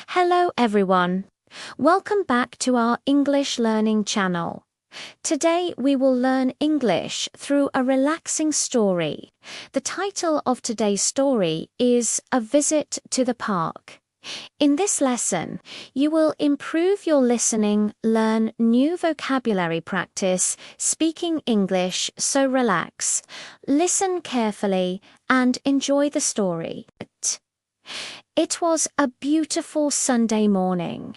Hello everyone. Welcome back to our English learning channel. Today we will learn English through a relaxing story. The title of today's story is A Visit to the Park. In this lesson, you will improve your listening, learn new vocabulary practice, speaking English, so relax, listen carefully, and enjoy the story. It was a beautiful Sunday morning.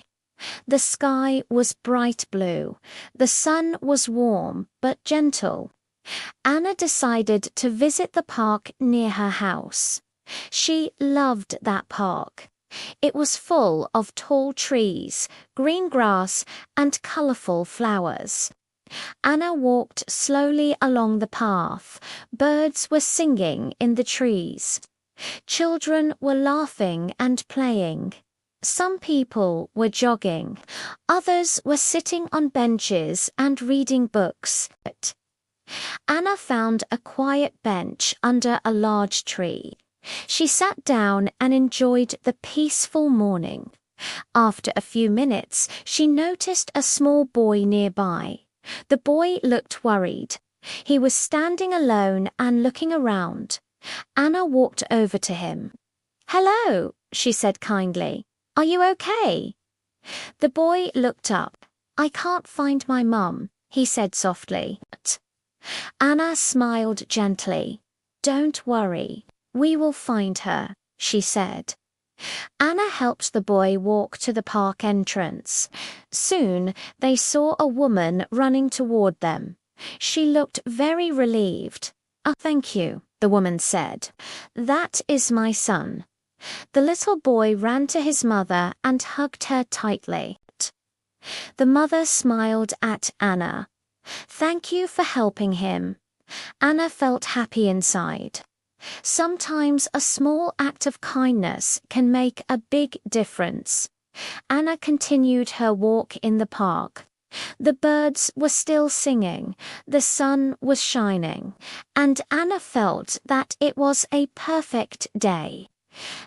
The sky was bright blue. The sun was warm but gentle. Anna decided to visit the park near her house. She loved that park. It was full of tall trees, green grass, and colorful flowers. Anna walked slowly along the path. Birds were singing in the trees. Children were laughing and playing. Some people were jogging. Others were sitting on benches and reading books. Anna found a quiet bench under a large tree. She sat down and enjoyed the peaceful morning. After a few minutes, she noticed a small boy nearby. The boy looked worried. He was standing alone and looking around. Anna walked over to him. "Hello," she said kindly. "Are you okay?" The boy looked up. "I can't find my mum," he said softly. Anna smiled gently. "Don't worry. We will find her," she said. Anna helped the boy walk to the park entrance. Soon they saw a woman running toward them. She looked very relieved. "Oh, thank you," the woman said. "That is my son." The little boy ran to his mother and hugged her tightly. The mother smiled at Anna. "Thank you for helping him." Anna felt happy inside. Sometimes a small act of kindness can make a big difference. Anna continued her walk in the park. The birds were still singing, the sun was shining, and Anna felt that it was a perfect day.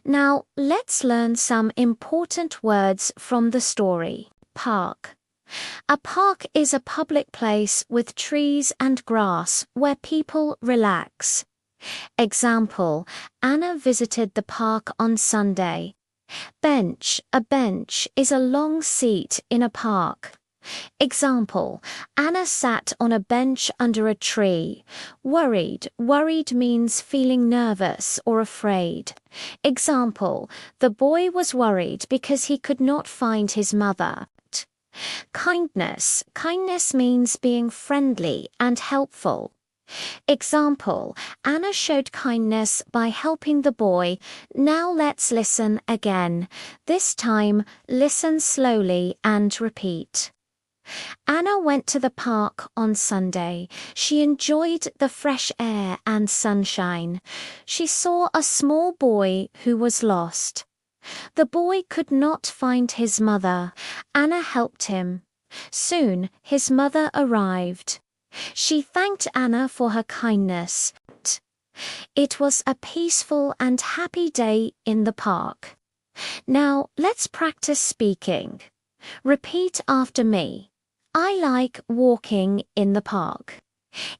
Now let's learn some important words from the story. Park. A park is a public place with trees and grass where people relax. Example, Anna visited the park on Sunday. Bench. A bench is a long seat in a park. Example, Anna sat on a bench under a tree. Worried. Worried means feeling nervous or afraid. Example, the boy was worried because he could not find his mother. Kindness. Kindness means being friendly and helpful. Example, Anna showed kindness by helping the boy. Now let's listen again. This time, listen slowly and repeat. Anna went to the park on Sunday. She enjoyed the fresh air and sunshine. She saw a small boy who was lost. The boy could not find his mother. Anna helped him. Soon, his mother arrived. She thanked Anna for her kindness. It was a peaceful and happy day in the park. Now, let's practice speaking. Repeat after me. I like walking in the park.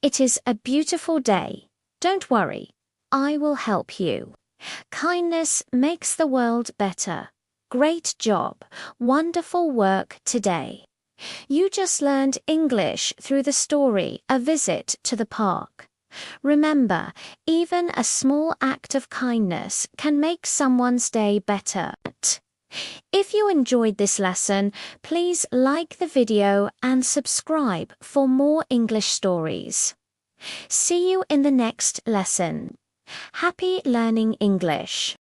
It is a beautiful day. Don't worry. I will help you. Kindness makes the world better. Great job. Wonderful work today. You just learned English through the story A Visit to the Park. Remember, even a small act of kindness can make someone's day better. If you enjoyed this lesson, please like the video and subscribe for more English stories. See you in the next lesson. Happy learning English!